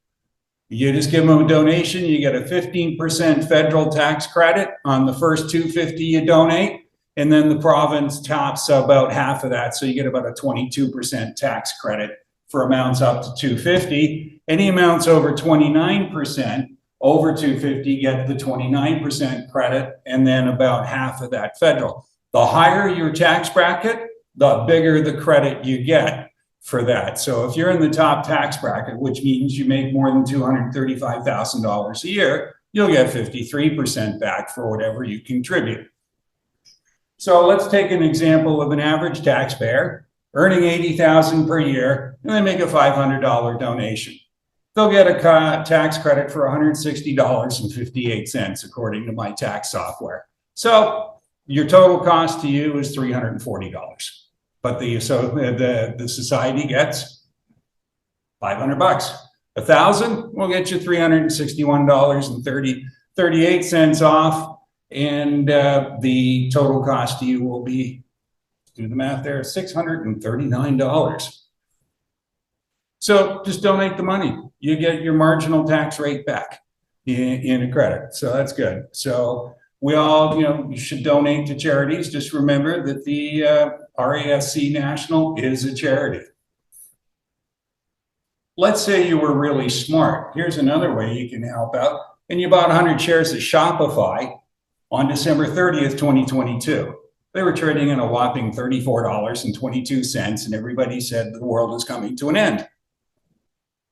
You just give them a donation, you get a 15% federal tax credit on the first $250 you donate, and then the province tops about half of that, so you get about a 22% tax credit for amounts up to $250. Any amounts over 29%, over $250, get the 29% credit, and then about half of that federal. The higher your tax bracket, the bigger the credit you get. for that. So if you're in the top tax bracket, which means you make more than $235,000 a year, you'll get 53% back for whatever you contribute. So let's take an example of an average taxpayer earning $80,000 per year, and they make a $500 donation. They'll get a tax credit for $160.58, according to my tax software. So your total cost to you is $340. But the society gets $500. 1,000 will get you $361.38 off, and the total cost to you will be, do the math there, $639. So just donate the money. You get your marginal tax rate back in a credit. So that's good. So we all, you should donate to charities. Just remember that the RASC National is a charity. Let's say you were really smart. Here's another way you can help out. And you bought 100 shares of Shopify on December 30th, 2022. They were trading at a whopping $34.22, and everybody said the world is coming to an end.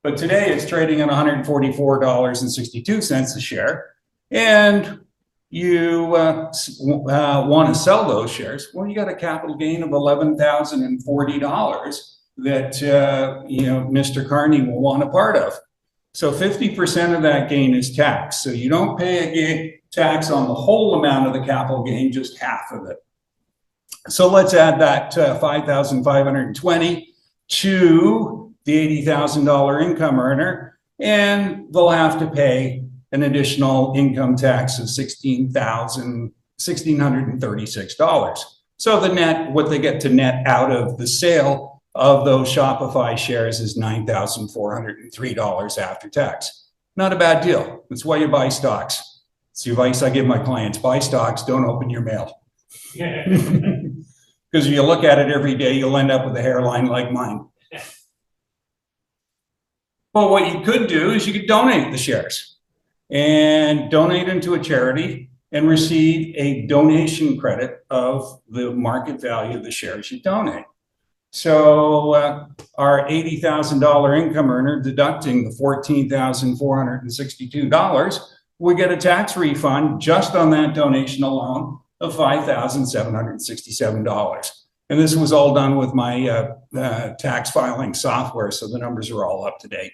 But today it's trading at $144.62 a share, and you want to sell those shares. Well, you got a capital gain of $11,040 that Mr. Carney will want a part of. So 50% of that gain is tax. So you don't pay a tax on the whole amount of the capital gain, just half of it. So let's add that $5,520 to the $80,000 income earner, and they'll have to pay an additional income tax of $1,636. So the net, what they get to net out of the sale of those Shopify shares is $9,403 after tax. Not a bad deal. That's why you buy stocks. It's the advice I give my clients: buy stocks, don't open your mail. Because if you look at it every day, you'll end up with a hairline like mine. But what you could do is you could donate the shares and donate them to a charity and receive a donation credit of the market value of the shares you donate. So our $80,000 income earner, deducting the $14,462, would get a tax refund just on that donation alone of $5,767. And this was all done with my tax filing software, so the numbers are all up to date.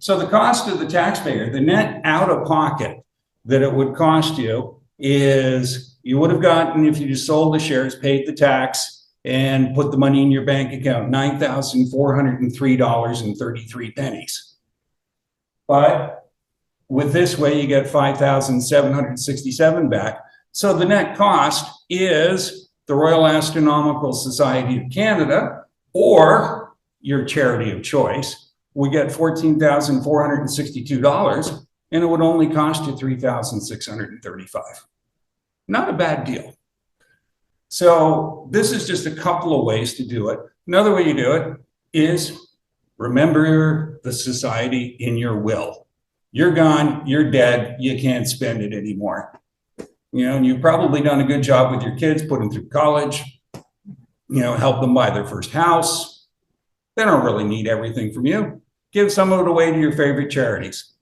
So the cost of the taxpayer, the net out of pocket that it would cost you, is you would have gotten, if you just sold the shares, paid the tax, and put the money in your bank account, $9,403.33. But with this way, you get $5,767 back. So the net cost is the Royal Astronomical Society of Canada, or your charity of choice, we get $14,462, and it would only cost you $3,635. Not a bad deal. So this is just a couple of ways to do it. Another way you do it is remember the society in your will. You're gone, you're dead, you can't spend it anymore. And you've probably done a good job with your kids, put them through college, help them buy their first house. They don't really need everything from you. Give some of it away to your favorite charities.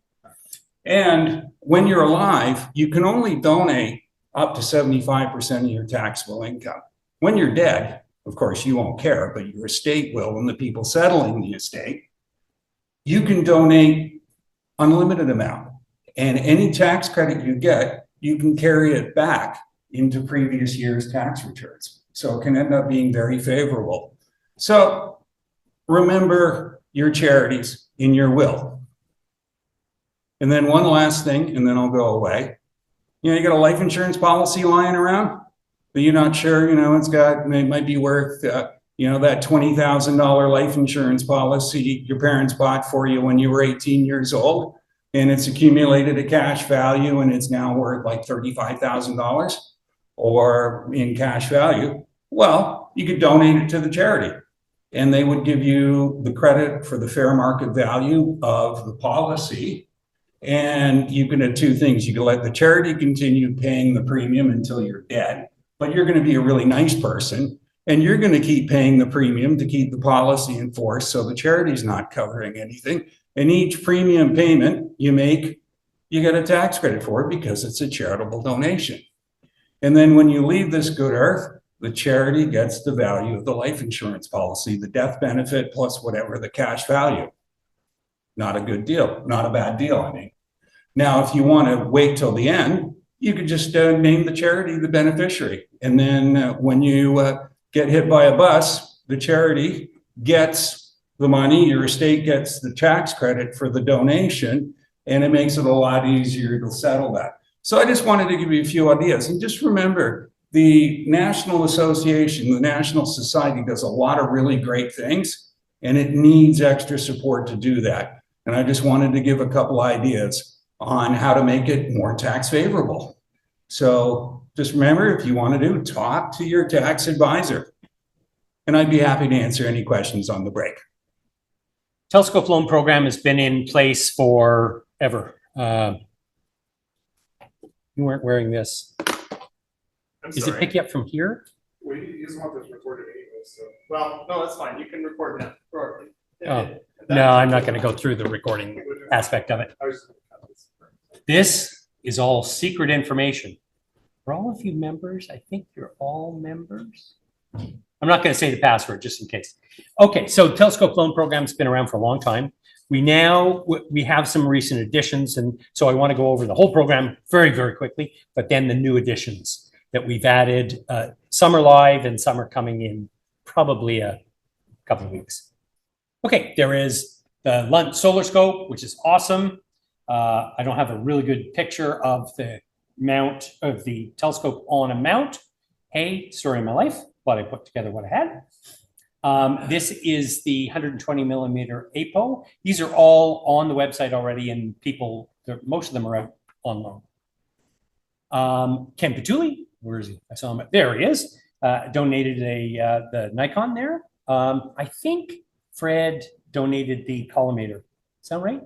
And when you're alive, you can only donate up to 75% of your taxable income. When you're dead, of course, you won't care, but your estate will, and the people settling the estate, you can donate unlimited amount. And any tax credit you get, you can carry it back into previous year's tax returns. So it can end up being very favorable. So remember your charities in your will. And then one last thing, and then I'll go away. You got a life insurance policy lying around, but you're not sure, it might be worth, that $20,000 life insurance policy your parents bought for you when you were 18 years old, and it's accumulated a cash value and it's now worth like $35,000 or in cash value. Well, you could donate it to the charity, and they would give you the credit for the fair market value of the policy. And you can do two things. You can let the charity continue paying the premium until you're dead, but you're going to be a really nice person, And you're going to keep paying the premium to keep the policy in force, so the charity's not covering anything. And each premium payment you make, you get a tax credit for it because it's a charitable donation. And then when you leave this good earth, the charity gets the value of the life insurance policy, the death benefit plus whatever the cash value. Not a good deal, not a bad deal, I mean. Now, if you want to wait till the end, you could just name the charity the beneficiary. And then when you get hit by a bus, the charity gets the money, your estate gets the tax credit for the donation, and it makes it a lot easier to settle that. So I just wanted to give you a few ideas. And just remember, the National Association, the National Society does a lot of really great things, and it needs extra support to do that. And I just wanted to give a couple ideas on how to make it more tax favorable. So just remember, if you want to talk to your tax advisor. And I'd be happy to answer any questions on the break. Telescope loan program has been in place forever. You weren't wearing this. I'm Is it sorry. pick you up from here? Well, he doesn't want this recorded anyway, so. Well, no, that's fine. You can record now. Record. Oh, no, I'm not going to go through the recording aspect of it. I was- This is all secret information. For all of you members, I think you're all members. I'm not going to say the password just in case. Okay, so Telescope loan program's been around for a long time. We have some recent additions, and so I want to go over the whole program very, very quickly, but then the new additions that we've added. Some are live and some are coming in probably a couple of weeks. Okay, there is the Lunt Solar Scope, which is awesome. I don't have a really good picture of the mount of the telescope on a mount. Hey, story of my life, but I put together what I had. This is the 120 millimeter APO. These are all on the website already, and most of them are out on loan. Ken Petulli, where is he? I saw him. There he is. Donated the Nikon there. I think Fred donated the collimator. Sound right?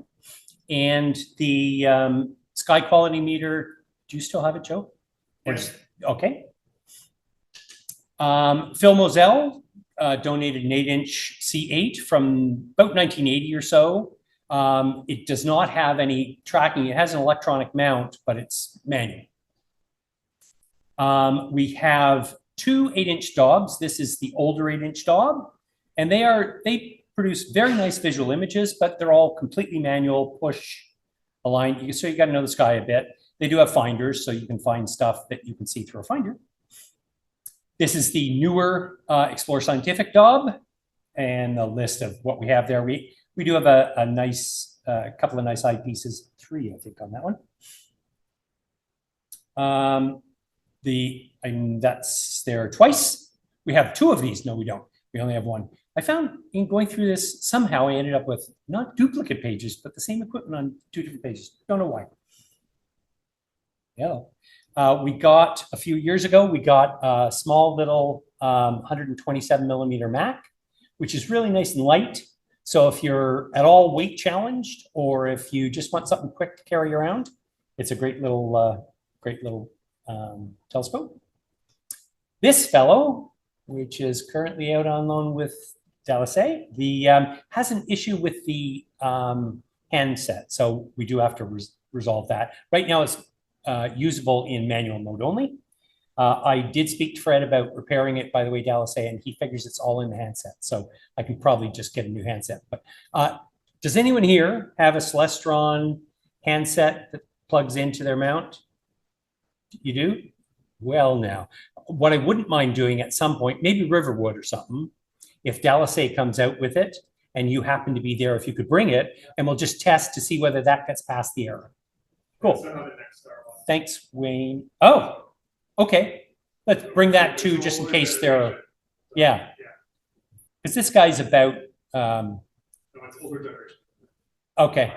And the sky quality meter. Do you still have it, Joe? Yes. Okay. Phil Moselle donated an 8-inch C8 from about 1980 or so. It does not have any tracking. It has an electronic mount, but it's manual. We have two 8-inch Dobbs. This is the older 8-inch Dobb, and they produce very nice visual images, but they're all completely manual, push, align. So you got to know the sky a bit. They do have finders, so you can find stuff that you can see through a finder. This is the newer Explore Scientific Dobb, and a list of what we have there. We do have a nice couple of nice eyepieces, 3 I think on that one. That's there twice. We have 2 of these. No, we don't. We only have 1. I found in going through this, somehow I ended up with not duplicate pages, but the same equipment on 2 different pages. Don't know why. Yeah. We got a few years ago, we got a small little 127 millimeter Mac, which is really nice and light. So if you're at all weight challenged, or if you just want something quick to carry around, it's a great little telescope. This fellow, which is currently out on loan with Dallas, has an issue with the handset. So we do have to resolve that. Right now it's usable in manual mode only. I did speak to Fred about repairing it, by the way, Dallas, and he figures it's all in the handset. So I can probably just get a new handset. But does anyone here have a Celestron handset that plugs into their mount? You do? Well, now, what I wouldn't mind doing at some point, maybe Riverwood or something, if Dallas comes out with it and you happen to be there, if you could bring it, and we'll just test to see whether that gets past the error. Cool. Send on the next star one. Thanks, Wayne. Oh, okay. Let's bring that too, just in case they're, yeah. Because this guy's about, No, it's older generation. okay.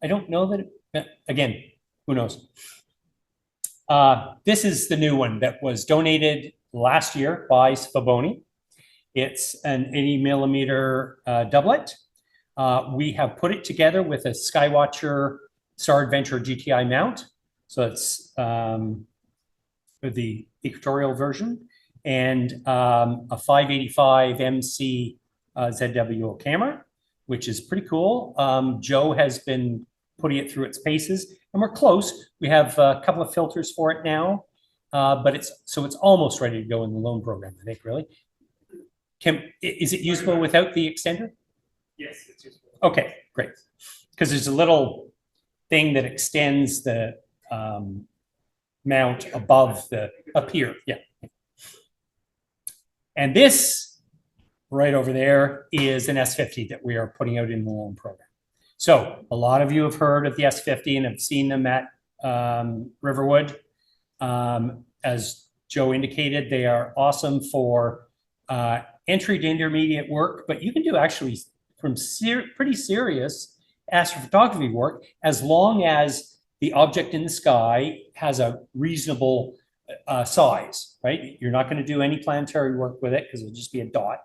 I don't know that, again, who knows? This is the new one that was donated last year by Sfaboni. It's an 80 millimeter doublet. We have put it together with a Skywatcher Star Adventure GTI mount. So it's the equatorial version. and a 585 MC ZWO camera, which is pretty cool. Joe has been putting it through its paces, and we're close. We have a couple of filters for it now, but it's almost ready to go in the loan program, I think, really. Is it usable without the extender? Yes, it's useful. Okay, great. Because there's a little thing that extends the mount above up here, yeah. And this right over there is an S50 that we are putting out in the loan program. So a lot of you have heard of the S50 and have seen them at Riverwood. As Joe indicated, they are awesome for entry to intermediate work, but you can do actually from pretty serious astrophotography work as long as the object in the sky has a reasonable size, right? You're not going to do any planetary work with it because it'll just be a dot.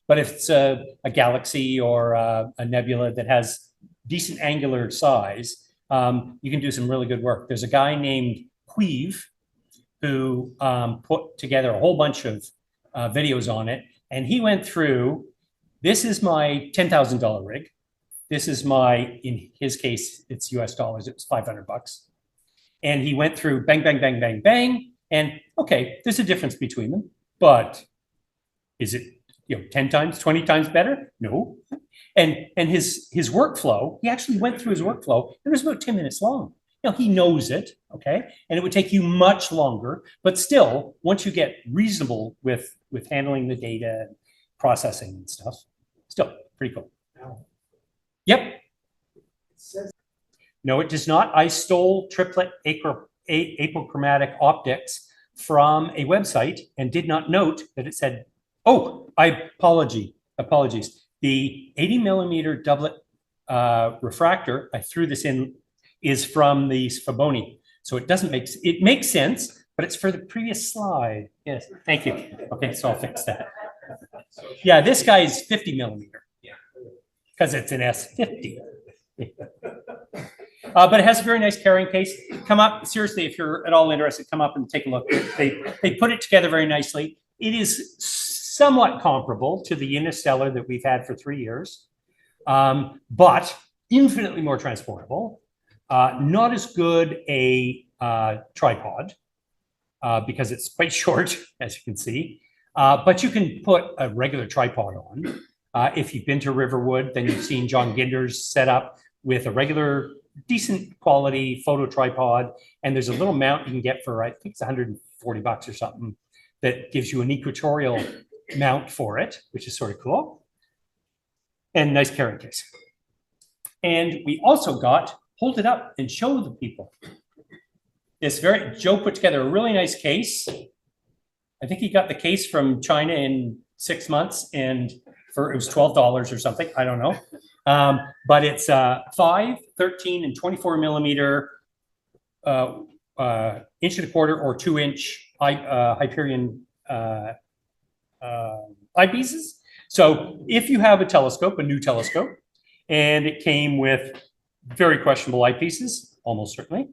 But if it's a galaxy or a nebula that has decent angular size, you can do some really good work. There's a guy named Queeve who put together a whole bunch of videos on it. And he went through, this is my $10,000 rig. This is my, in his case, it's US dollars, it was $500. And he went through bang, bang, bang, bang, bang. And okay, there's a difference between them, but is it 10 times, 20 times better? No. And his workflow, he actually went through his workflow, and it was about 10 minutes long. He knows it, okay? And it would take you much longer, but still, once you get reasonable with handling the data and processing and stuff, still pretty cool. Yep. No, it does not. I stole triplet apochromatic optics from a website and did not note that it said, apologies. The 80 millimeter doublet refractor, I threw this in, is from the Faboni. So it makes sense, but it's for the previous slide. Yes, thank you. Okay, so I'll fix that. Yeah, this guy is 50 millimeter. Yeah, because it's an S50. But it has a very nice carrying case. Come up, seriously, if you're at all interested, come up and take a look. They put it together very nicely. It is somewhat comparable to the Unistellar that we've had for 3 years, but infinitely more transportable. Not as good a tripod because it's quite short, as you can see, but you can put a regular tripod on. If you've been to Riverwood, then you've seen John Ginder's setup with a regular, decent quality photo tripod, and there's a little mount you can get for, I think it's $140 or something, that gives you an equatorial mount for it, which is sort of cool, and nice carrying case. And we also got, hold it up and show the people. Joe put together a really nice case. I think he got the case from China in 6 months, and it was $12 or something, I don't know. But it's 5, 13, and 24 millimeter inch and a quarter or 2 inch Hyperion eyepieces. So if you have a telescope, a new telescope, and it came with very questionable eyepieces, almost certainly,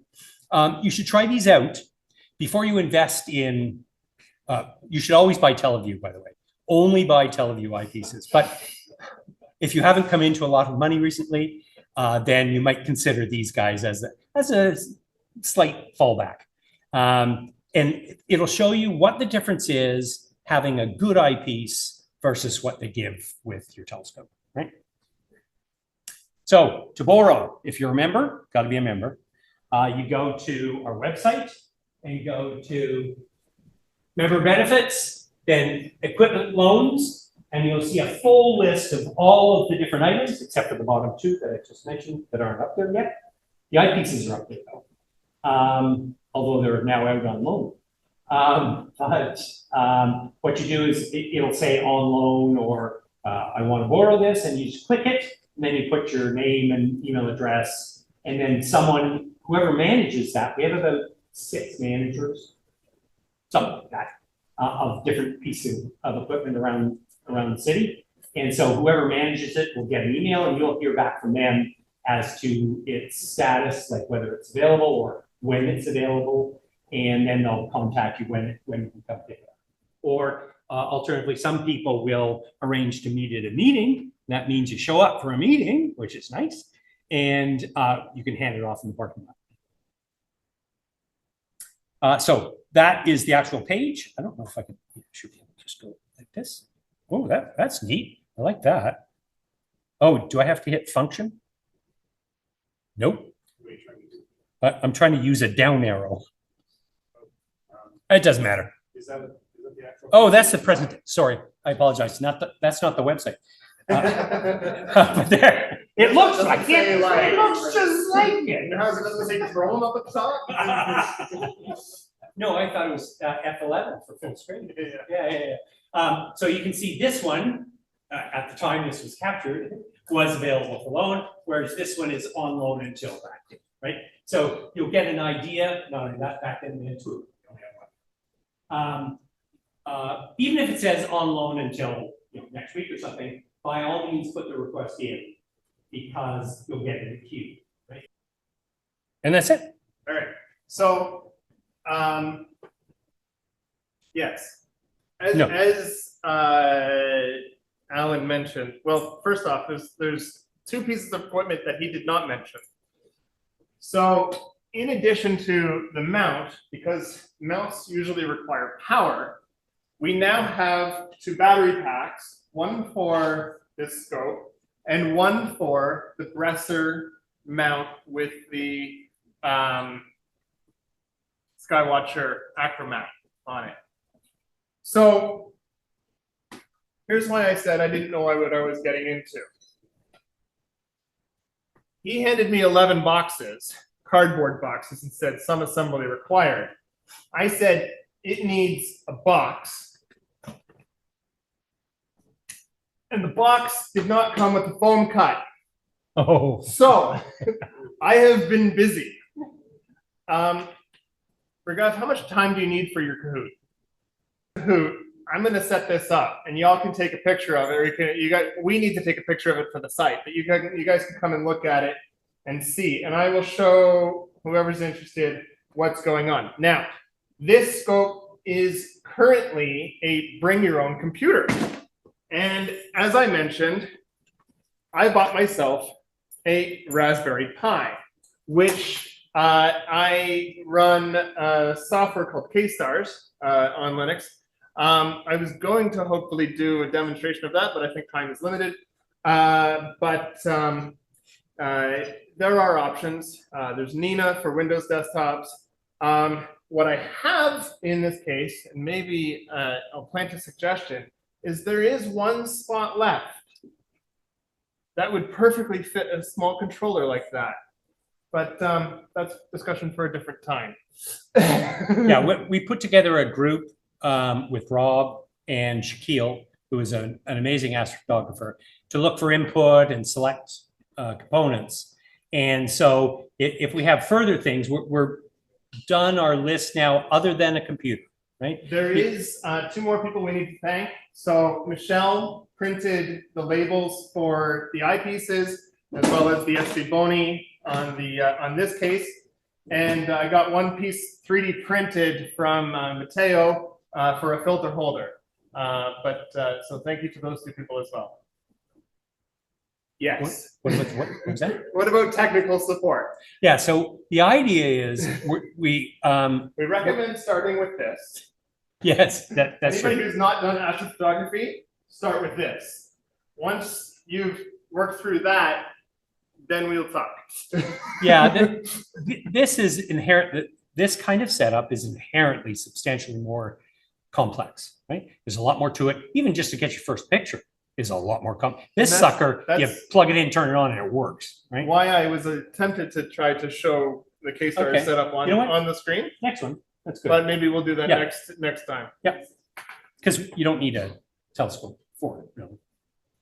you should try these out before you invest in, you should always buy TeleVue, by the way. Only buy TeleVue eyepieces. But if you haven't come into a lot of money recently, then you might consider these guys as a slight fallback. And it'll show you what the difference is having a good eyepiece versus what they give with your telescope, right? So to borrow, if you're a member, got to be a member, you go to our website and you go to member benefits, then equipment loans, and you'll see a full list of all of the different items, except for the bottom two that I just mentioned that aren't up there yet. The eyepieces are up there though, although they're now out on loan. What you do is it'll say on loan or I want to borrow this, and you just click it, and then you put your name and email address, and then whoever manages that, we have about 6 managers, something like that, of different pieces of equipment around the city. And so whoever manages it will get an email, and you'll hear back from them as to its status, like whether it's available or when it's available. And then they'll contact you when you can come pick it up. Or alternatively, some people will arrange to meet at a meeting. That means you show up for a meeting, which is nice, and you can hand it off in the parking lot. So that is the actual page. I don't know if I can, should be able to just go like this. Oh, that's neat. I like that. Oh, do I have to hit function? Nope. I'm trying to use a down arrow. It doesn't matter. Is that the actual? Oh, that's the present. Sorry, I apologize. That's not the website. But there, it looks like it. It looks just like it. How's it doesn't say Chrome up at the top? No, I thought it was F11 for full screen. Yeah. So you can see this one, at the time this was captured, was available for loan, whereas this one is on loan until back, right? So you'll get an idea, not only that back then, then too. Even if it says on loan until next week or something, by all means put the request in, because you'll get in the queue, right? And that's it. All right, so, yes. No. As Alan mentioned, well, first off, there's two pieces of equipment that he did not mention. So in addition to the mount, because mounts usually require power, we now have two battery packs, one for this scope and one for the Bresser mount with the Skywatcher Acromat on it. So here's why I said I didn't know what I was getting into. He handed me 11 boxes, cardboard boxes, and said some assembly required. I said it needs a box. And the box did not come with a foam cut. Oh. So I have been busy. Ragav, how much time do you need for your Kahoot? Kahoot, I'm going to set this up, and y'all can take a picture of it. Or we need to take a picture of it for the site, but you guys can come and look at it and see. And I will show whoever's interested what's going on. Now, this scope is currently a bring your own computer. And as I mentioned, I bought myself a Raspberry Pi, which I run a software called K-Stars on Linux. I was going to hopefully do a demonstration of that, but I think time is limited. There are options. There's Nina for Windows desktops. What I have in this case, and maybe I'll plant a suggestion, is there is one spot left that would perfectly fit a small controller like that. But that's discussion for a different time. Yeah, we put together a group with Rob and Shaquille, who is an amazing astrophotographer, to look for input and select components. And so if we have further things, we're done our list now, other than a computer, right? There is two more people we need to thank. So Michelle printed the labels for the eyepieces, as well as the SC Boni on this case. And I got one piece 3D printed from Mateo for a filter holder. So thank you to those two people as well. Yes. What's that? What about technical support? Yeah, so the idea is we recommend starting with this. yes, that's Anybody true. who's not done astrophotography, start with this. Once you've worked through that, then we'll talk. Yeah, this is inherent. This kind of setup is inherently substantially more complex, right? There's a lot more to it. Even just to get your first picture is a lot more complex. This sucker, you plug it in, turn it on, and it works, right? Why I was tempted to try to show the K-Star setup on, on the screen. Next one. That's good. But maybe we'll do that next time. Yep. Because you don't need a telescope for it, really.